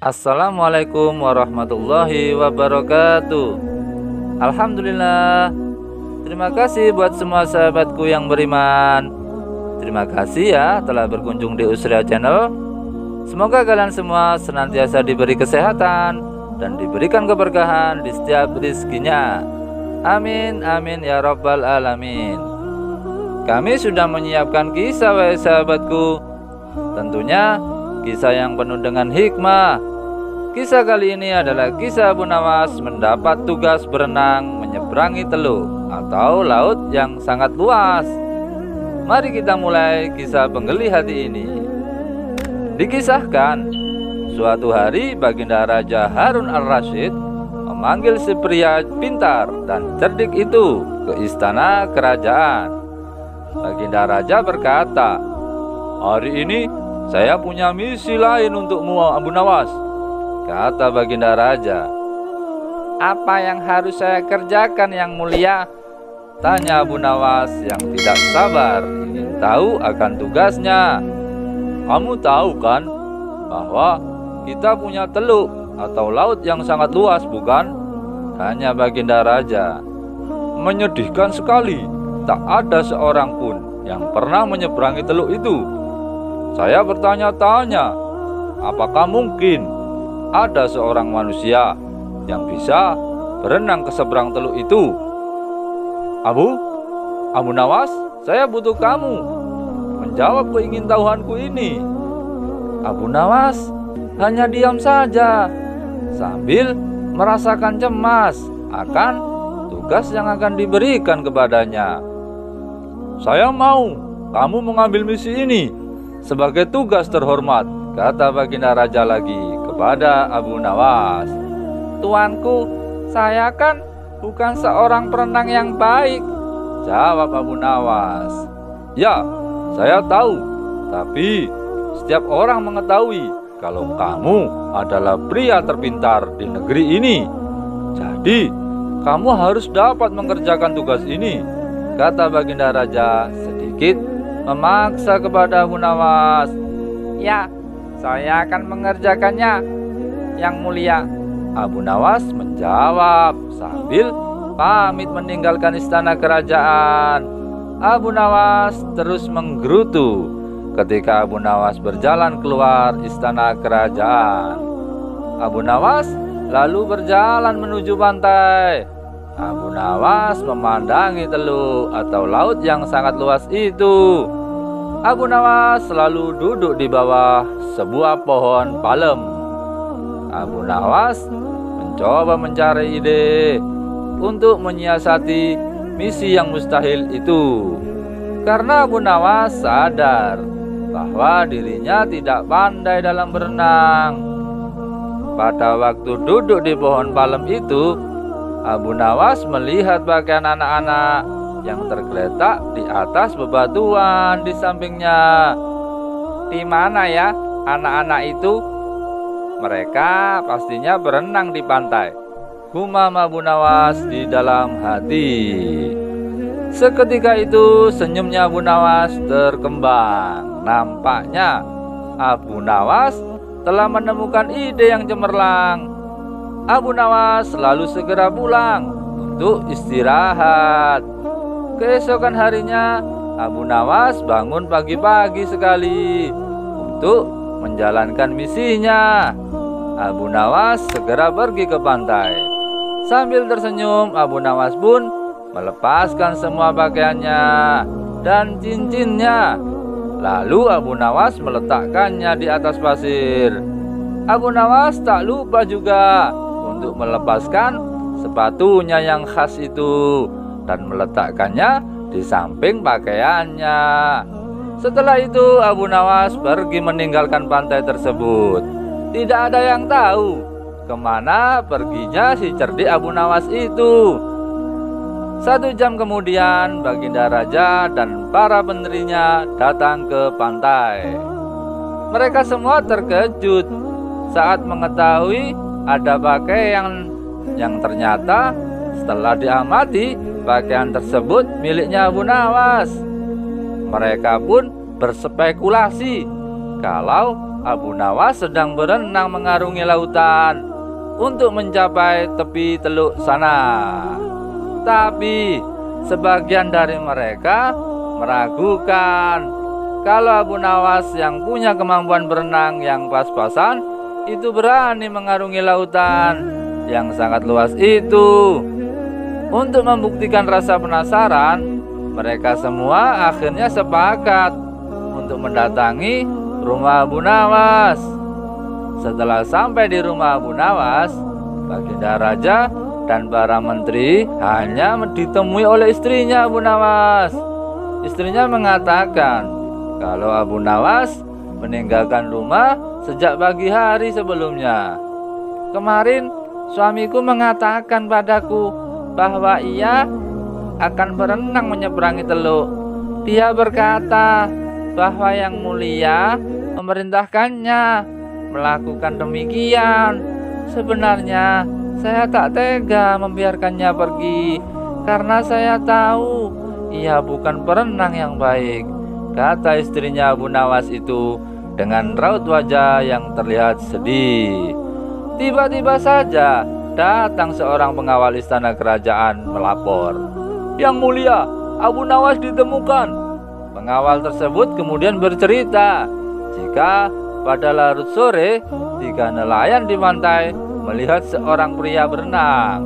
Assalamualaikum warahmatullahi wabarakatuh. Alhamdulillah. Terima kasih buat semua sahabatku yang beriman. Terima kasih ya telah berkunjung di Usria Channel. Semoga kalian semua senantiasa diberi kesehatan dan diberikan keberkahan di setiap rezekinya. Amin amin ya rabbal alamin. Kami sudah menyiapkan kisah wahai sahabatku. Tentunya kisah yang penuh dengan hikmah. Kisah kali ini adalah kisah Abu Nawas mendapat tugas berenang menyeberangi Teluk atau laut yang sangat luas. Mari kita mulai kisah penggeli hati ini. Dikisahkan, suatu hari Baginda Raja Harun al-Rasyid memanggil si pria pintar dan cerdik itu ke istana kerajaan. Baginda Raja berkata, "Hari ini saya punya misi lain untukmu, Abu Nawas," kata Baginda Raja. "Apa yang harus saya kerjakan yang mulia?" tanya Abu Nawas yang tidak sabar ingin tahu akan tugasnya. "Kamu tahu kan bahwa kita punya teluk atau laut yang sangat luas, bukan?" tanya Baginda Raja. "Menyedihkan sekali, tak ada seorang pun yang pernah menyeberangi teluk itu. Saya bertanya-tanya, apakah mungkin ada seorang manusia yang bisa berenang ke seberang teluk itu?" Abu Nawas, saya butuh kamu menjawab keingintahuanku ini." Abu Nawas hanya diam saja sambil merasakan cemas akan tugas yang akan diberikan kepadanya. "Saya mau kamu mengambil misi ini sebagai tugas terhormat," kata Baginda Raja lagi kepada Abu Nawas. "Tuanku, saya kan bukan seorang perenang yang baik," jawab Abu Nawas. "Ya, saya tahu, tapi setiap orang mengetahui kalau kamu adalah pria terpintar di negeri ini. Jadi, kamu harus dapat mengerjakan tugas ini," kata Baginda Raja sedikit memaksa kepada Abu Nawas. "Ya, saya akan mengerjakannya, yang mulia," Abu Nawas menjawab sambil pamit meninggalkan istana kerajaan. Abu Nawas terus menggerutu ketika Abu Nawas berjalan keluar istana kerajaan. Abu Nawas lalu berjalan menuju pantai. Abu Nawas memandangi teluk atau laut yang sangat luas itu. Abu Nawas selalu duduk di bawah sebuah pohon palem. Abu Nawas mencoba mencari ide untuk menyiasati misi yang mustahil itu. Karena Abu Nawas sadar bahwa dirinya tidak pandai dalam berenang. Pada waktu duduk di pohon palem itu, Abu Nawas melihat pakaian anak-anak yang tergeletak di atas bebatuan di sampingnya. "Di mana ya anak-anak itu? Mereka pastinya berenang di pantai," gumam Abu Nawas di dalam hati. Seketika itu senyumnya Abu Nawas terkembang. Nampaknya Abu Nawas telah menemukan ide yang cemerlang. Abu Nawas lalu segera pulang untuk istirahat. Keesokan harinya Abu Nawas bangun pagi-pagi sekali untuk menjalankan misinya. Abu Nawas segera pergi ke pantai. Sambil tersenyum, Abu Nawas pun melepaskan semua pakaiannya dan cincinnya. Lalu Abu Nawas meletakkannya di atas pasir. Abu Nawas tak lupa juga untuk melepaskan sepatunya yang khas itu dan meletakkannya di samping pakaiannya. Setelah itu Abu Nawas pergi meninggalkan pantai tersebut. Tidak ada yang tahu kemana perginya si cerdik Abu Nawas itu. 1 jam kemudian Baginda Raja dan para menterinya datang ke pantai. Mereka semua terkejut saat mengetahui ada pakaian yang ternyata setelah diamati pakaian tersebut miliknya Abu Nawas. Mereka pun berspekulasi kalau Abu Nawas sedang berenang mengarungi lautan untuk mencapai tepi teluk sana. Tapi sebagian dari mereka meragukan kalau Abu Nawas yang punya kemampuan berenang yang pas-pasan itu berani mengarungi lautan yang sangat luas itu. Untuk membuktikan rasa penasaran, mereka semua akhirnya sepakat untuk mendatangi rumah Abu Nawas. Setelah sampai di rumah Abu Nawas, Baginda Raja dan para menteri hanya ditemui oleh istrinya Abu Nawas. Istrinya mengatakan kalau Abu Nawas meninggalkan rumah sejak pagi hari sebelumnya. Kemarin suamiku mengatakan padaku bahwa ia akan berenang menyeberangi teluk. Dia berkata bahwa Yang Mulia memerintahkannya melakukan demikian. Sebenarnya saya tak tega membiarkannya pergi karena saya tahu ia bukan perenang yang baik, kata istrinya Abu Nawas itu dengan raut wajah yang terlihat sedih. Tiba-tiba saja datang seorang pengawal istana kerajaan melapor, "Yang Mulia, Abu Nawas ditemukan." Pengawal tersebut kemudian bercerita jika pada larut sore 3 nelayan di pantai melihat seorang pria berenang.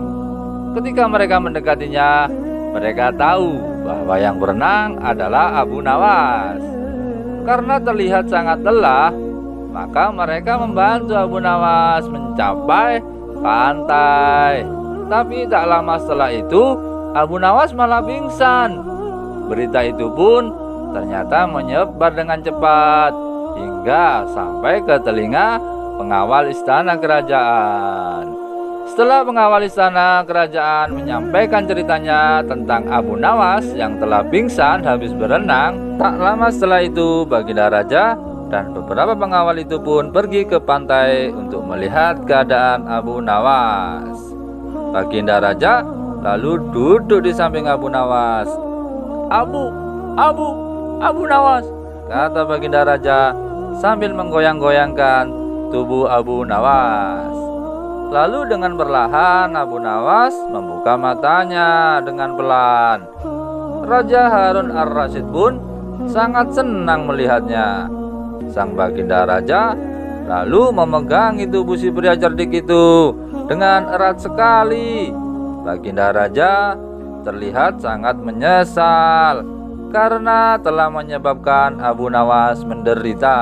Ketika mereka mendekatinya, mereka tahu bahwa yang berenang adalah Abu Nawas. Karena terlihat sangat lelah, maka mereka membantu Abu Nawas mencapai pantai. Tapi tak lama setelah itu, Abu Nawas malah pingsan. Berita itu pun ternyata menyebar dengan cepat hingga sampai ke telinga pengawal istana kerajaan. Setelah pengawal istana kerajaan menyampaikan ceritanya tentang Abu Nawas yang telah pingsan habis berenang, tak lama setelah itu Baginda Raja dan beberapa pengawal itu pun pergi ke pantai untuk melihat keadaan Abu Nawas. Baginda Raja lalu duduk di samping Abu Nawas. Abu Nawas," kata Baginda Raja sambil menggoyang-goyangkan tubuh Abu Nawas. Lalu dengan perlahan Abu Nawas membuka matanya dengan pelan. Raja Harun ar-Rasyid pun sangat senang melihatnya. Sang Baginda Raja lalu memegangi tubuh si pria cerdik itu dengan erat sekali. Baginda Raja terlihat sangat menyesal karena telah menyebabkan Abu Nawas menderita.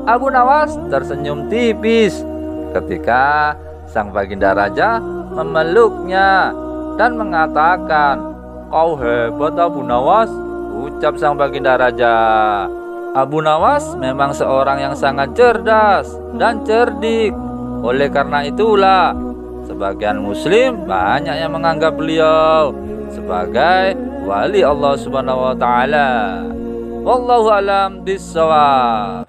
Abu Nawas tersenyum tipis ketika sang Baginda Raja memeluknya dan mengatakan, "Kau hebat Abu Nawas," ucap sang Baginda Raja. Abu Nawas memang seorang yang sangat cerdas dan cerdik. Oleh karena itulah sebagian muslim banyak yang menganggap beliau sebagai wali Allah Subhanahu wa taala. Wallahu alam bissawab.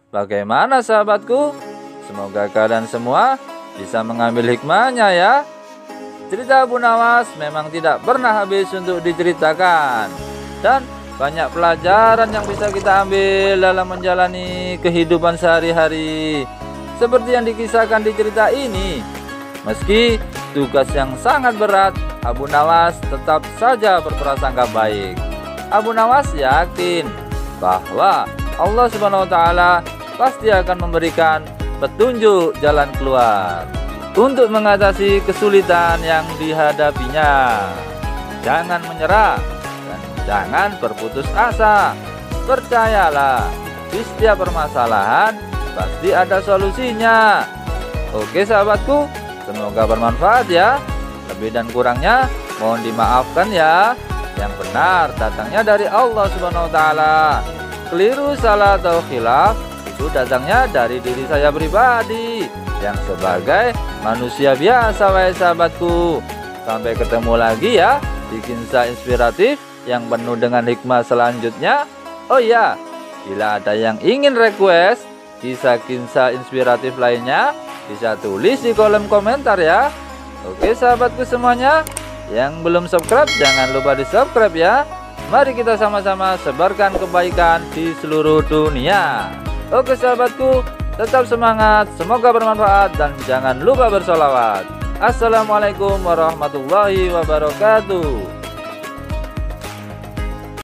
Bagaimana sahabatku? Semoga kalian semua bisa mengambil hikmahnya ya. Cerita Abu Nawas memang tidak pernah habis untuk diceritakan, dan banyak pelajaran yang bisa kita ambil dalam menjalani kehidupan sehari-hari. Seperti yang dikisahkan di cerita ini, meski tugas yang sangat berat, Abu Nawas tetap saja berprasangka baik. Abu Nawas yakin bahwa Allah Subhanahu wa taala pasti akan memberikan petunjuk jalan keluar untuk mengatasi kesulitan yang dihadapinya. Jangan menyerah dan jangan berputus asa. Percayalah, di setiap permasalahan pasti ada solusinya. Oke sahabatku, semoga bermanfaat ya. Lebih dan kurangnya mohon dimaafkan ya. Yang benar datangnya dari Allah Subhanahu wa taala. Keliru, salah atau khilaf itu datangnya dari diri saya pribadi yang sebagai manusia biasa wahai sahabatku. Sampai ketemu lagi ya di kisah inspiratif yang penuh dengan hikmah selanjutnya. Oh ya, bila ada yang ingin request kisah-kisah inspiratif lainnya, bisa tulis di kolom komentar ya. Oke sahabatku semuanya, yang belum subscribe jangan lupa di subscribe ya. Mari kita sama-sama sebarkan kebaikan di seluruh dunia. Oke sahabatku, tetap semangat, semoga bermanfaat, dan jangan lupa bersolawat. Assalamualaikum warahmatullahi wabarakatuh.